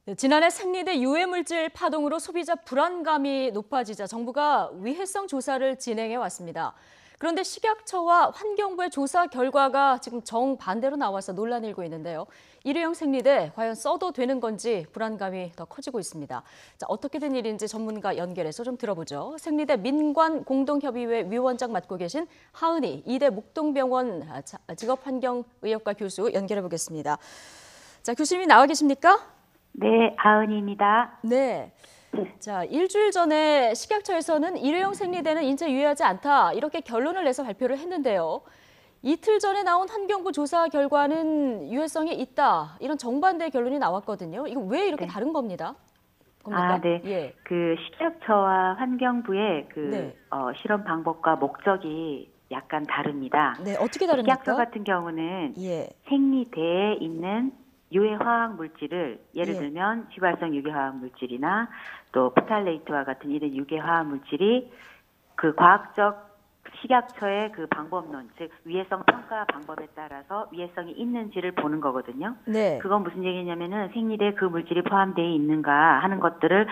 네, 지난해 생리대 유해물질 파동으로 소비자 불안감이 높아지자 정부가 위해성 조사를 진행해 왔습니다. 그런데 식약처와 환경부의 조사 결과가 지금 정반대로 나와서 논란이 일고 있는데요. 일회용 생리대 과연 써도 되는 건지 불안감이 더 커지고 있습니다. 자, 어떻게 된 일인지 전문가 연결해서 좀 들어보죠. 생리대 민관공동협의회 위원장 맡고 계신 하은희 이대 목동병원 직업환경의학과 교수 연결해 보겠습니다. 자, 교수님이 나와 계십니까? 네, 하은입니다. 네. 자, 일주일 전에 식약처에서는 일회용 생리대는 인체 유해하지 않다 이렇게 결론을 내서 발표를 했는데요. 이틀 전에 나온 환경부 조사 결과는 유해성이 있다 이런 정반대 결론이 나왔거든요. 이거 왜 이렇게 네. 다른 겁니까? 네. 예. 그 식약처와 환경부의 네. 실험 방법과 목적이 약간 다릅니다. 네, 어떻게 다릅니까? 식약처 같은 경우는 예. 생리대에 있는 유해 화학 물질을 예를 예. 들면 휘발성 유해 화학 물질이나 또 프탈레이트와 같은 이런 유해 화학 물질이 그 과학적 식약처의 그 방법론, 즉 위해성 평가 방법에 따라서 위해성이 있는지를 보는 거거든요. 네. 그건 무슨 얘기냐면은 생리대에 그 물질이 포함되어 있는가 하는 것들을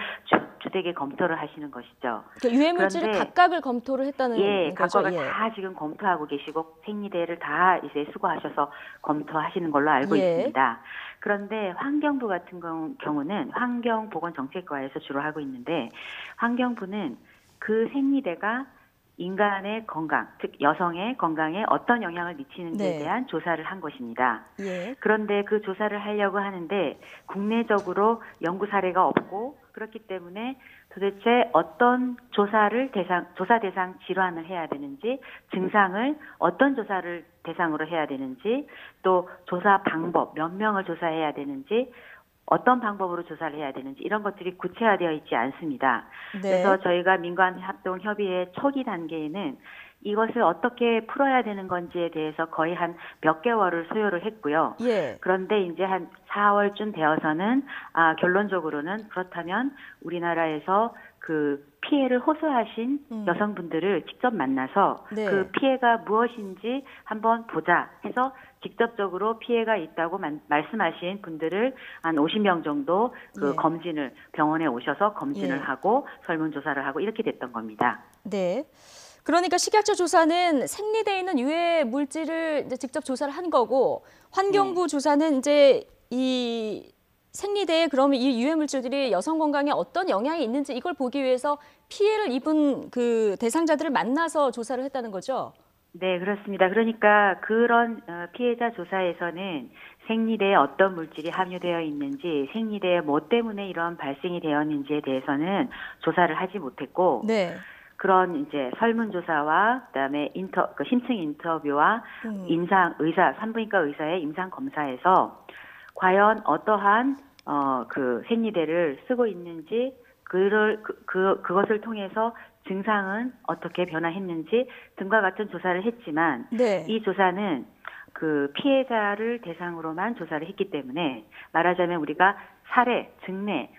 주되게 검토를 하시는 것이죠. 그러니까 유해 물질을 그런데 각각을 검토를 했다는 거죠. 각각을 예. 다 지금 검토하고 계시고 생리대를 다 이제 수거하셔서 검토하시는 걸로 알고 예. 있습니다. 그런데 환경부 같은 경우는 환경보건정책과에서 주로 하고 있는데 환경부는 그 생리대가 인간의 건강, 즉 여성의 건강에 어떤 영향을 미치는지에 네. 대한 조사를 한 것입니다. 예. 그런데 그 조사를 하려고 하는데 국내적으로 연구 사례가 없고 그렇기 때문에 도대체 어떤 조사 대상 질환을 해야 되는지, 증상을 어떤 조사를 대상으로 해야 되는지, 또 조사 방법, 몇 명을 조사해야 되는지, 어떤 방법으로 조사를 해야 되는지 이런 것들이 구체화되어 있지 않습니다. 네. 그래서 저희가 민관합동협의회 초기 단계에는 이것을 어떻게 풀어야 되는 건지에 대해서 거의 한 몇 개월을 소요를 했고요. 예. 그런데 이제 한 4월쯤 되어서는 결론적으로는 그렇다면 우리나라에서 그 피해를 호소하신 여성분들을 직접 만나서 네. 그 피해가 무엇인지 한번 보자 해서 직접적으로 피해가 있다고 말씀하신 분들을 한 50명 정도 그 예. 검진을 병원에 오셔서 검진을 예. 하고 설문조사를 하고 이렇게 됐던 겁니다. 네. 그러니까 식약처 조사는 생리대에 있는 유해 물질을 이제 직접 조사를 한 거고 환경부 조사는 이제 이 생리대에 그러면 이 유해 물질들이 여성 건강에 어떤 영향이 있는지 이걸 보기 위해서 피해를 입은 그 대상자들을 만나서 조사를 했다는 거죠. 네, 그렇습니다. 그러니까 그런 피해자 조사에서는 생리대에 어떤 물질이 함유되어 있는지, 생리대에 뭐 때문에 이런 발생이 되었는지에 대해서는 조사를 하지 못했고, 네. 그런 이제 설문조사와 그다음에 심층 인터뷰와 산부인과 의사의 임상 검사에서 과연 어떠한 그 생리대를 쓰고 있는지 그것을 통해서 증상은 어떻게 변화했는지 등과 같은 조사를 했지만 네. 이 조사는 그 피해자를 대상으로만 조사를 했기 때문에 말하자면 우리가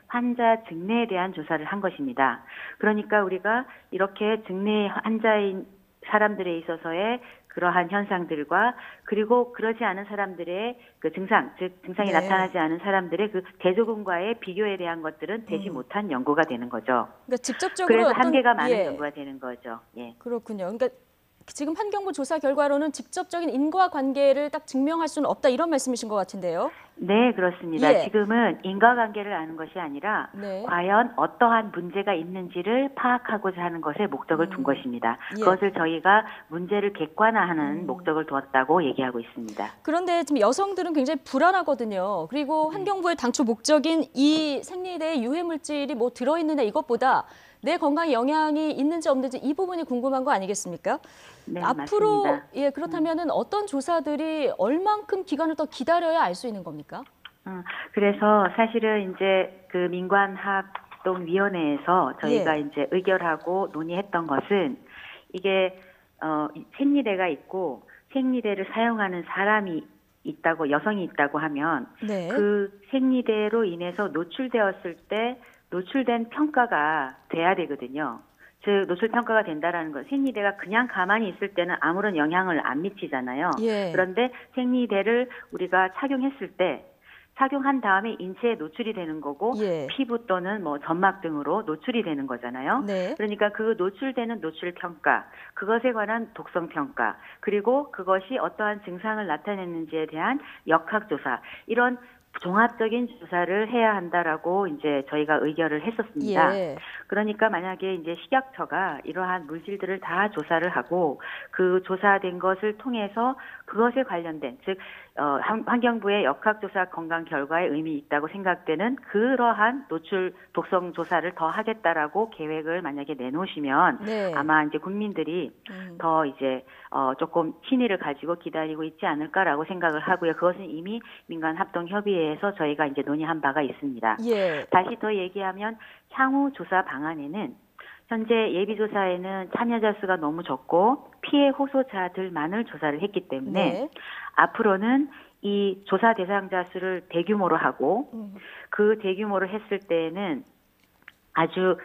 환자 증례에 대한 조사를 한 것입니다. 그러니까 우리가 이렇게 증례 환자인 사람들에 있어서의 그러한 현상들과 그리고 그러지 않은 사람들의 그 증상이 네. 나타나지 않은 사람들의 그 대조군과의 비교에 대한 것들은 되지 못한 연구가 되는 거죠. 그러니까 직접적으로 그래서 어떤 한계가 많은 예. 연구가 되는 거죠. 예. 그렇군요. 그러니까 지금 환경부 조사 결과로는 직접적인 인과관계를 딱 증명할 수는 없다 이런 말씀이신 것 같은데요. 네, 그렇습니다. 예. 지금은 인과관계를 아는 것이 아니라 네. 과연 어떠한 문제가 있는지를 파악하고자 하는 것에 목적을 둔 것입니다. 예. 그것을 저희가 문제를 객관화하는 목적을 두었다고 얘기하고 있습니다. 그런데 지금 여성들은 굉장히 불안하거든요. 그리고 환경부의 당초 목적인 이 생리대에 유해 물질이 뭐 들어있느냐 이것보다 내 건강에 영향이 있는지 없는지 이 부분이 궁금한 거 아니겠습니까? 네, 앞으로 맞습니다. 그렇다면은 어떤 조사들이 얼만큼 기간을 더 기다려야 알 수 있는 겁니까? 그래서 사실은 이제 그 민관합동위원회에서 저희가 이제 의결하고 논의했던 것은 이게 생리대가 있고 생리대를 사용하는 사람이 있다고 여성이 있다고 하면 네. 그 생리대로 인해서 노출된 평가가 돼야 되거든요. 즉 노출 평가가 된다라는 건 생리대가 그냥 가만히 있을 때는 아무런 영향을 안 미치잖아요. 예. 그런데 생리대를 우리가 착용했을 때 착용한 다음에 인체에 노출이 되는 거고 예. 피부 또는 뭐 점막 등으로 노출이 되는 거잖아요. 네. 그러니까 그 노출되는 노출 평가, 그것에 관한 독성 평가, 그리고 그것이 어떠한 증상을 나타내는지에 대한 역학 조사, 이런 종합적인 조사를 해야 한다라고 이제 저희가 의결을 했었습니다. 예. 그러니까 만약에 이제 식약처가 이러한 물질들을 다 조사를 하고 그 조사된 것을 통해서 그것에 관련된, 즉 환경부의 역학조사 건강 결과에 의미 있다고 생각되는 그러한 노출 독성 조사를 더 하겠다라고 계획을 만약에 내놓으시면 네. 아마 이제 국민들이 더 이제 조금 신의를 가지고 기다리고 있지 않을까라고 생각을 하고요. 그것은 이미 민간 합동 협의회에서 저희가 이제 논의한 바가 있습니다. 예. 다시 더 얘기하면 향후 조사 방안에는 현재 예비조사에는 참여자 수가 너무 적고 피해 호소자들만을 조사를 했기 때문에 네. 앞으로는 이 조사 대상자 수를 대규모로 하고 그 대규모로 했을 때에는 아주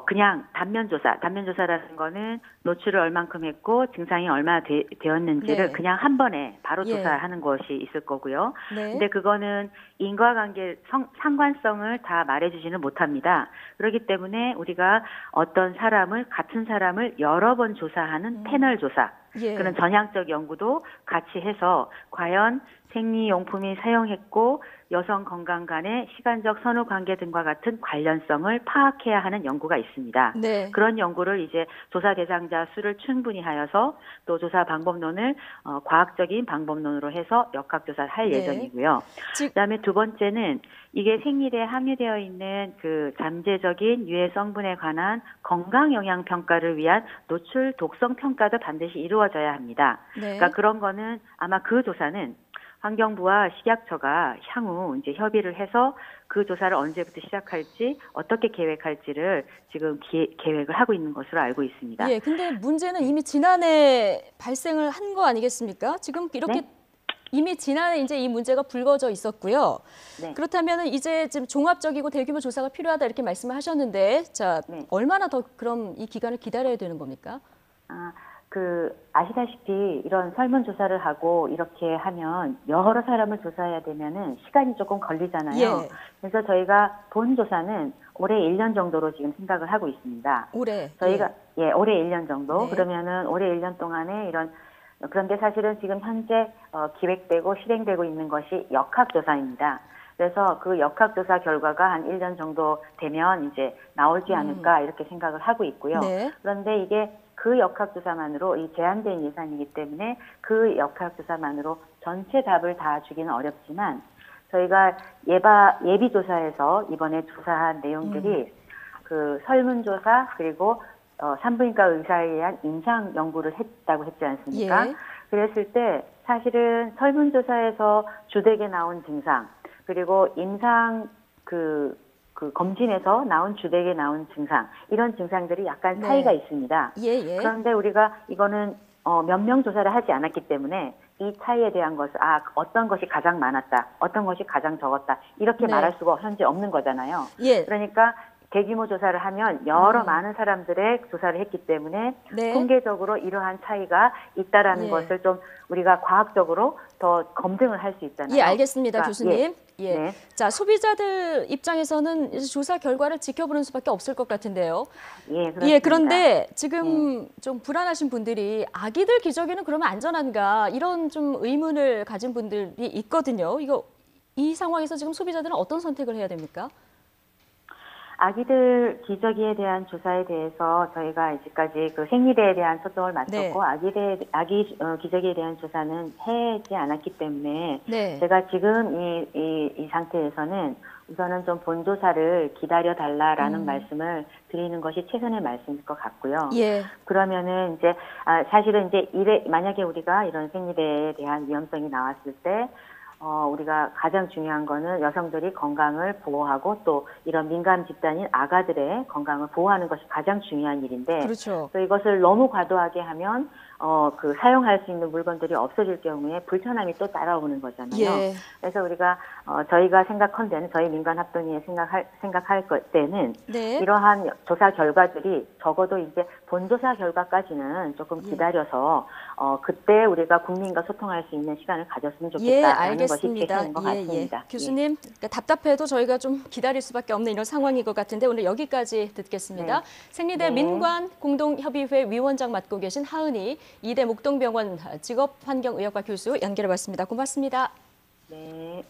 그냥 단면조사라는 거는 노출을 얼만큼 했고 증상이 얼마나 되었는지를 네. 그냥 한 번에 바로 예. 조사하는 것이 있을 거고요. 네. 근데 그거는 인과관계 상관성을 다 말해주지는 못합니다. 그렇기 때문에 우리가 같은 사람을 여러 번 조사하는 패널 조사, 예. 그런 전향적 연구도 같이 해서 과연 생리용품이 사용했고 여성 건강 간의 시간적 선후 관계 등과 같은 관련성을 파악해야 하는 연구가 있습니다. 네. 그런 연구를 이제 조사 대상자 수를 충분히 하여서 또 조사 방법론을 과학적인 방법론으로 해서 역학조사를 할 네. 예정이고요. 그다음에 두 번째는 이게 생리대에 함유되어 있는 그 잠재적인 유해 성분에 관한 건강 영향 평가를 위한 노출 독성 평가도 반드시 이루어져야 합니다. 네. 그러니까 그런 거는 아마 그 조사는 환경부와 식약처가 향후 이제 협의를 해서 그 조사를 언제부터 시작할지 어떻게 계획할지를 지금 계획을 하고 있는 것으로 알고 있습니다. 예. 근데 문제는 이미 지난해 발생을 한 거 아니겠습니까? 지금 이렇게 네? 이미 지난해 이제 이 문제가 불거져 있었고요. 네. 그렇다면 이제 지금 종합적이고 대규모 조사가 필요하다 이렇게 말씀을 하셨는데, 자, 네. 얼마나 더 그럼 이 기간을 기다려야 되는 겁니까? 아시다시피 이런 설문조사를 하고 이렇게 하면 여러 사람을 조사해야 되면은 시간이 조금 걸리잖아요. 예. 그래서 저희가 본 조사는 올해 1년 정도로 지금 생각을 하고 있습니다. 올해. 저희가 올해 1년 정도. 네. 그러면은 올해 1년 동안에 그런데 사실은 지금 현재 기획되고 실행되고 있는 것이 역학조사입니다. 그래서 그 역학조사 결과가 한 1년 정도 되면 이제 나오지 않을까 이렇게 생각을 하고 있고요. 네. 그런데 이게 그 역학조사만으로 이 제한된 예산이기 때문에 그 역학조사만으로 전체 답을 다 주기는 어렵지만 저희가 예비조사에서 이번에 조사한 내용들이 그 설문조사 그리고 산부인과 의사에 의한 임상 연구를 했다고 했지 않습니까? 예. 그랬을 때 사실은 설문조사에서 주되게 나온 증상 그리고 임상 그 검진에서 나온 주되게 나온 증상 이런 증상들이 약간 차이가 있습니다. 예. 그런데 우리가 이거는 몇 명 조사를 하지 않았기 때문에 이 차이에 대한 것을 어떤 것이 가장 많았다, 어떤 것이 가장 적었다 이렇게 네. 말할 수가 현재 없는 거잖아요. 예. 그러니까 대규모 조사를 하면 여러 많은 사람들의 조사를 했기 때문에 네. 통계적으로 이러한 차이가 있다라는 예. 것을 좀 우리가 과학적으로 더 검증을 할 수 있잖아요. 예, 알겠습니다, 그러니까, 교수님. 예. 네. 자, 소비자들 입장에서는 이제 조사 결과를 지켜보는 수밖에 없을 것 같은데요. 그렇습니다. 예, 그런데 지금 좀 불안하신 분들이 아기들 기저귀는 그러면 안전한가 이런 좀 의문을 가진 분들이 있거든요. 이 상황에서 지금 소비자들은 어떤 선택을 해야 됩니까? 아기들 기저귀에 대한 조사에 대해서 저희가 이제까지 그 생리대에 대한 초점을 맞췄고 아기 기저귀에 대한 조사는 하지 않았기 때문에 네. 제가 지금 이 상태에서는 우선은 좀 본조사를 기다려 달라라는 말씀을 드리는 것이 최선의 말씀일 것 같고요. 예. 그러면은 이제 사실은 이제 만약에 우리가 이런 생리대에 대한 위험성이 나왔을 때 우리가 가장 중요한 거는 여성들이 건강을 보호하고 또 이런 민감 집단인 아가들의 건강을 보호하는 것이 가장 중요한 일인데 그렇죠. 또 이것을 너무 과도하게 하면 그 사용할 수 있는 물건들이 없어질 경우에 불편함이 또 따라오는 거잖아요. 예. 그래서 우리가 저희가 생각한데는 저희 민간합동위에 생각할 때는 네. 이러한 조사 결과들이 적어도 이제 본조사 결과까지는 조금 기다려서 그때 우리가 국민과 소통할 수 있는 시간을 가졌으면 예, 좋겠다라는 것이 알겠습니다. 제시인 것 같습니다. 교수님, 그러니까 답답해도 저희가 좀 기다릴 수밖에 없는 이런 상황인 것 같은데 오늘 여기까지 듣겠습니다. 네. 생리대 네. 민관공동협의회 위원장 맡고 계신 하은희 이대 목동병원 직업환경의학과 교수 연결해봤습니다. 고맙습니다. 네.